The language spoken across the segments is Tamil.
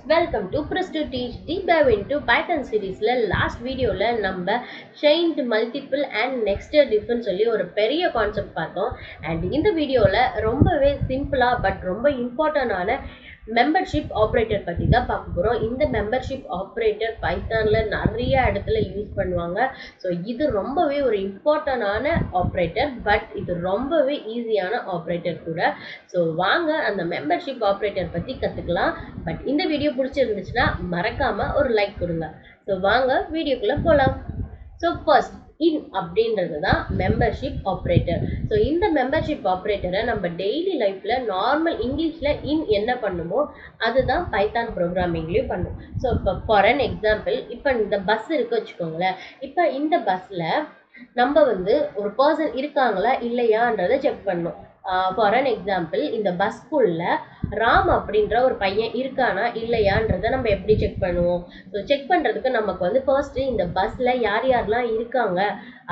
welcome to Press to Teach Deep Dive into Python series. Last video நம்ம chained multiple and nested diffன்னு சொல்லி ஒரு பெரிய கான்செப்ட் பார்த்தோம். and இந்த வீடியோல ரொம்பவே சிம்பிளா பட் ரொம்ப இம்பார்ட்டன்டான மெம்பர்ஷிப் ஆப்ரேட்டர் பற்றி தான் பார்க்க போகிறோம். இந்த மெம்பர்ஷிப் ஆப்ரேட்டர் பைத்தானில் நிறைய இடத்துல யூஸ் பண்ணுவாங்க. ஸோ இது ரொம்பவே ஒரு இம்பார்ட்டண்டான ஆப்ரேட்டர், பட் இது ரொம்பவே ஈஸியான ஆப்ரேட்டர் கூட. ஸோ வாங்க அந்த மெம்பர்ஷிப் ஆப்ரேட்டர் பற்றி கற்றுக்கலாம். பட் இந்த வீடியோ பிடிச்சிருந்துச்சுன்னா மறக்காமல் ஒரு லைக் கொடுங்க. ஸோ வாங்க வீடியோக்குள்ளே போகலாம். ஸோ ஃபர்ஸ்ட் இன் அப்படின்றது தான் மெம்பர்ஷிப் ஆப்ரேட்டர். ஸோ இந்த மெம்பர்ஷிப் ஆப்ரேட்டரை நம்ம டெய்லி லைஃப்பில் நார்மல் இங்கிலீஷில் இன் என்ன பண்ணுமோ அதுதான் பைத்தான் ப்ரோக்ராமிங்லேயும் பண்ணும். ஸோ இப்போ ஃபார் அன் எக்ஸாம்பிள், இப்போ இந்த பஸ் இருக்கு வச்சுக்கோங்களேன். இப்போ இந்த பஸ்ஸில் நம்ம ஒரு பர்சன் இருக்காங்களா இல்லையான்றதை செக் பண்ணணும். ஃபார் அன் எக்ஸாம்பிள், இந்த பஸ்குள்ள ராம் அப்படின்ற ஒரு பையன் இருக்கானா இல்லையான்றதை நம்ம எப்படி செக் பண்ணுவோம்? ஸோ செக் பண்ணுறதுக்கு நமக்கு ஃபர்ஸ்ட் இந்த பஸ்ஸில் யார் யாரெல்லாம் இருக்காங்க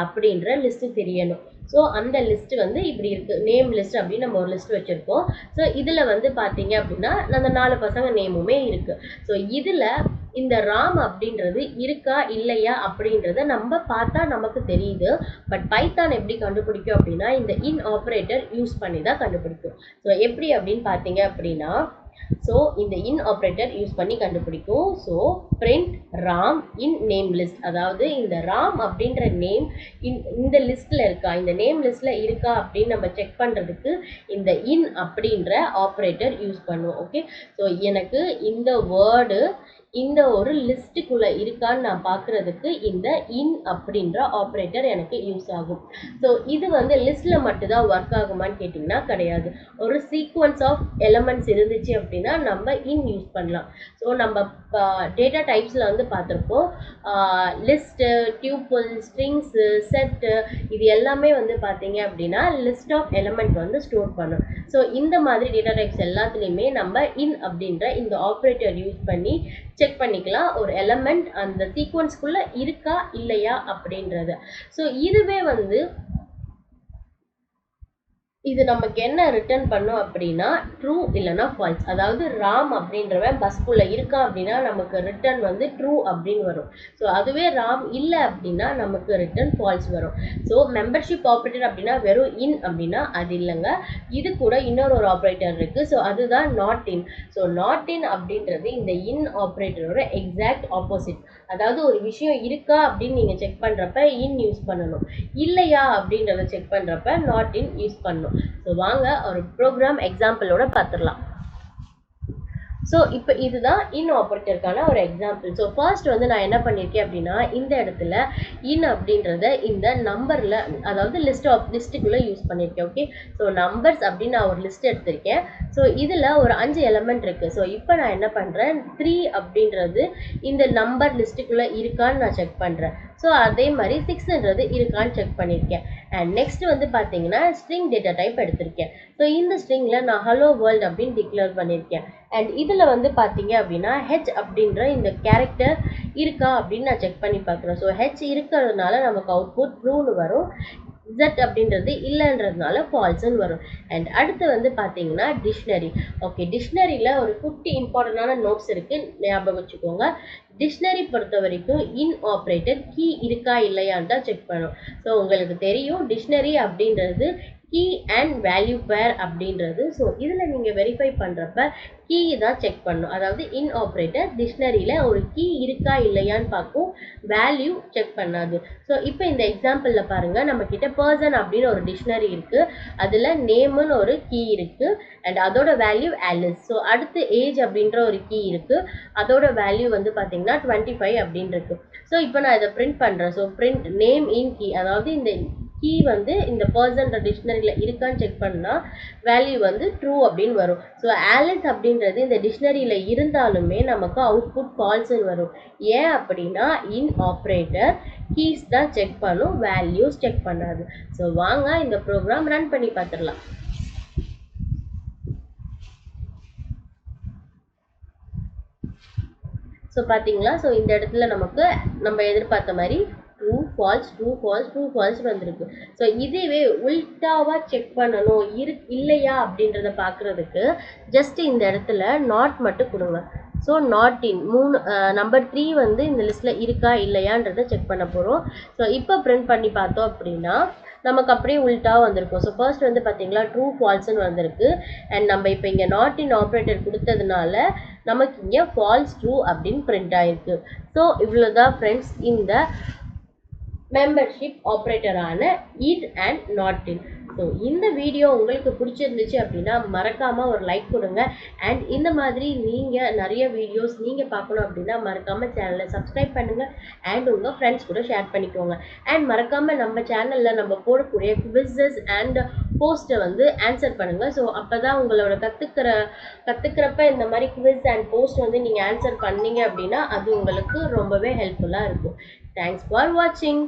அப்படின்ற லிஸ்ட்டு தெரியணும். ஸோ அந்த லிஸ்ட்டு இப்படி இருக்குது, நேம் லிஸ்ட் அப்படின்னு நம்ம ஒரு லிஸ்ட் வச்சுருக்கோம். ஸோ இதில் பார்த்தீங்க அப்படின்னா அந்த 4 பசங்க நேமுமே இருக்குது. ஸோ இதில் இந்த ராம் அப்படின்றது இருக்கா இல்லையா அப்படின்றத நம்ம பார்த்தா நமக்கு தெரியுது. பட் பைத்தான் எப்படி கண்டுபிடிக்கும் அப்படின்னா இந்த இன் ஆப்ரேட்டர் யூஸ் பண்ணி தான் கண்டுபிடிக்கும். ஸோ எப்படி அப்படின்னு பார்த்தீங்க அப்படின்னா, ஸோ இந்த இன் ஆப்ரேட்டர் யூஸ் பண்ணி கண்டுபிடிக்கும். So print Ram in name list, அதாவது இந்த ராம் அப்படின்ற நேம் இந்த லிஸ்ட்டில் இருக்கா, இந்த நேம் லிஸ்ட்டில் இருக்கா அப்படின்னு நம்ம செக் பண்ணுறதுக்கு இந்த இன் அப்படின்ற ஆப்ரேட்டர் யூஸ் பண்ணுவோம். ஓகே, ஸோ எனக்கு இந்த வேர்டு இந்த ஒரு லிஸ்ட்டுக்குள்ளே இருக்கான்னு நான் பார்க்குறதுக்கு இந்த இன் அப்படின்ற ஆப்ரேட்டர் எனக்கு யூஸ் ஆகும். ஸோ இது லிஸ்ட்டில் மட்டும்தான் ஒர்க் ஆகுமான்னு கேட்டிங்கன்னா கிடையாது. ஒரு சீக்வன்ஸ் ஆஃப் எலமெண்ட்ஸ் இருந்துச்சு அப்படின்னா நம்ம இன் யூஸ் பண்ணலாம். ஸோ நம்ம டேட்டா டைப்ஸில் பார்த்துருப்போம், லிஸ்ட்டு, டியூப்புள், ஸ்ட்ரிங்ஸு, செட்டு, இது எல்லாமே பார்த்தீங்க அப்படின்னா லிஸ்ட் ஆஃப் எலமெண்ட் ஸ்டோர் பண்ணும். ஸோ இந்த மாதிரி டேட்டா டைப்ஸ் எல்லாத்துலேயுமே நம்ம இன் அப்படின்ற இந்த ஆப்ரேட்டர் யூஸ் பண்ணி செக் பண்ணிக்கலாம் ஒரு எலமெண்ட் அந்த சீக்வன்ஸ்குள்ள இருக்கா இல்லையா அப்படின்றது. ஸோ இதுவே இது நமக்கு என்ன ரிட்டர்ன் பண்ணும் அப்படின்னா ட்ரூ இல்லைன்னா ஃபால்ஸ். அதாவது ராம் அப்படின்றவன் பஸ்குள்ள இருக்கான் அப்படின்னா நமக்கு ரிட்டர்ன் ட்ரூ அப்படின்னு வரும். ஸோ அதுவே ராம் இல்லை அப்படின்னா நமக்கு ரிட்டர்ன் ஃபால்ஸ் வரும். ஸோ மெம்பர்ஷிப் ஆப்ரேட்டர் அப்படின்னா வெறும் இன் அப்படின்னா அது இல்லைங்க. இது கூட இன்னொரு ஆப்ரேட்டர் இருக்குது. ஸோ அதுதான் not in. So not in அப்படின்றது இந்த இன் ஆப்ரேட்டரோட எக்ஸாக்ட் ஆப்போசிட். அதாவது ஒரு விஷயம் இருக்கா அப்படின்னு நீங்கள் செக் பண்ணுறப்ப இன் யூஸ் பண்ணணும், இல்லையா அப்படின்றத செக் பண்ணுறப்ப நாட் இன் யூஸ் பண்ணணும். ஸோ வாங்க ஒரு ப்ரோக்ராம் எக்ஸாம்பிளோட பார்த்துடலாம். ஸோ இப்போ இதுதான் இன் ஆப்ரேட்டருக்கான ஒரு எக்ஸாம்பிள். ஸோ ஃபர்ஸ்ட் நான் என்ன பண்ணியிருக்கேன் அப்படின்னா இந்த இடத்துல இன் அப்படின்றத இந்த நம்பரில், அதாவது லிஸ்ட்டுக்குள்ளே யூஸ் பண்ணியிருக்கேன். ஓகே, ஸோ நம்பர்ஸ் அப்படின்னு நான் ஒரு லிஸ்ட் எடுத்திருக்கேன். ஸோ இதில் ஒரு 5 எலமெண்ட் இருக்குது. ஸோ இப்போ நான் என்ன பண்ணுறேன், 3 அப்படின்றது இந்த நம்பர் லிஸ்ட்டுக்குள்ளே இருக்கான்னு நான் செக் பண்ணுறேன். ஸோ அதே மாதிரி 6ன்றது இருக்கான்னு செக் பண்ணியிருக்கேன். அண்ட் நெக்ஸ்ட் பார்த்தீங்கன்னா ஸ்ட்ரிங் டேட்டா டைப் எடுத்திருக்கேன். ஸோ இந்த ஸ்ட்ரிங்கில் நான் ஹலோ வேர்ல்ட் அப்படின்னு டிக்ளேர் பண்ணியிருக்கேன். அண்ட் இதில் பார்த்தீங்க அப்படின்னா ஹெச் அப்படின்ற இந்த கேரக்டர் இருக்கா அப்படின்னு நான் செக் பண்ணி பார்க்குறேன். ஸோ ஹெச் இருக்கிறதுனால நமக்கு அவுட்புட் ட்ரூன்னு வரும், Z அப்படின்றது இல்லைன்றதுனால ஃபால்ஸ்ன்னு வரும். அண்ட் அடுத்து பார்த்தீங்கன்னா டிக்ஷனரி. ஓகே, டிக்ஷனரியில் ஒரு 50 இம்பார்ட்டண்டான நோட்ஸ் இருக்குது, ஞாபகம் வச்சுக்கோங்க. டிக்ஷனரி பொறுத்த வரைக்கும் இன் ஆப்ரேட்டர் கீ இருக்கா இல்லையான்னு தான் செக் பண்ணும். ஸோ உங்களுக்கு தெரியும் டிக்ஷனரி அப்படின்றது கீ அண்ட் வேல்யூ பேர் அப்படின்றது. ஸோ இதில் நீங்கள் வெரிஃபை பண்ணுறப்ப கீ தான் செக் பண்ணும். அதாவது இன் ஆப்ரேட்டர் டிக்ஷனரியில் ஒரு கீ இருக்கா இல்லையான்னு பார்க்கும், வேல்யூ செக் பண்ணாது. ஸோ இப்போ இந்த எக்ஸாம்பிளில் பாருங்கள், நம்மக்கிட்ட பர்சன் அப்படின்னு ஒரு டிக்ஷனரி இருக்குது, அதில் நேமுன்னு ஒரு கீ இருக்குது அண்ட் அதோட வேல்யூ ஆலிஸ். ஸோ அடுத்து ஏஜ் அப்படின்ற ஒரு கீ இருக்குது, அதோட வேல்யூ பார்த்தீங்கன்னா 25 அப்படின்னு இருக்குது. ஸோ இப்போ நான் இதை பிரிண்ட் பண்ணுறேன். So print name in key, அதாவது இந்த கீ இந்த பர்சன்ற டிக்ஷனரியில் இருக்கான்னு செக் பண்ணால் வேல்யூ ட்ரூ அப்படின்னு வரும். ஸோ ஆலிஸ் அப்படின்றது இந்த டிக்ஷனரியில் இருந்தாலுமே நமக்கு அவுட்புட் ஃபால்ஸ்ன்னு வரும். ஏன் அப்படின்னா இன் ஆப்ரேட்டர் கீஸ் தான் செக் பண்ணும், வேல்யூஸ் செக் பண்ணாது. ஸோ வாங்க இந்த ப்ரோக்ராம் ரன் பண்ணி பார்த்துடலாம். ஸோ பார்த்தீங்களா, ஸோ இந்த இடத்துல நமக்கு நம்ம எதிர்பார்த்த மாதிரி true falls true falls true falls வந்திருக்கு. ஸோ இதுவே உல்டாவாக செக் பண்ணணும் இல்லையா அப்படின்றத பார்க்குறதுக்கு ஜஸ்ட் இந்த இடத்துல நாட் மட்டும் கொடுங்க. ஸோ நாட் இன் நம்பர் 3 வந்து இந்த லிஸ்ட்டில் இருக்கா இல்லையான்றதை செக் பண்ண போகிறோம். ஸோ இப்போ பிரிண்ட் பண்ணி பார்த்தோம் அப்படின்னா நமக்கு அப்படியே உல்ட்டா வந்திருக்கும். ஸோ ஃபர்ஸ்ட் வந்து பார்த்தீங்களா ட்ரூ ஃபால்ஸ்ன்னு வந்திருக்கு. அண்ட் நம்ம இப்போ இங்கே நாட் இன் ஆப்ரேட்டர் கொடுத்ததுனால நமக்கு இங்கே ஃபால்ஸ் ட்ரூ அப்படின்னு பிரிண்ட் ஆயிருக்கு. ஸோ இவ்வளோதான் ஃப்ரெண்ட்ஸ் இந்த மெம்பர்ஷிப் ஆப்ரேட்டரான in and not in. So இந்த வீடியோ உங்களுக்கு பிடிச்சிருந்துச்சு அப்படின்னா மறக்காமல் ஒரு லைக் கொடுங்க. அண்ட் இந்த மாதிரி நீங்கள் நிறைய வீடியோஸ் நீங்கள் பார்க்கணும் அப்படின்னா மறக்காமல் சேனலை சப்ஸ்கிரைப் பண்ணுங்கள். அண்ட் உங்கள் ஃப்ரெண்ட்ஸ் கூட ஷேர் பண்ணிக்கோங்க. அண்ட் மறக்காமல் நம்ம சேனலில் நம்ம போடக்கூடிய குவிஸஸ் அண்ட் போஸ்ட்டை வந்து ஆன்சர் பண்ணுங்கள். ஸோ அப்போ தான் உங்களோட கற்றுக்கிறப்ப இந்த மாதிரி குவிஸ் அண்ட் போஸ்ட் வந்து நீங்கள் ஆன்சர் பண்ணீங்க அப்படின்னா அது உங்களுக்கு ரொம்பவே ஹெல்ப்ஃபுல்லாக இருக்கும். தேங்க்ஸ் ஃபார் வாட்சிங்.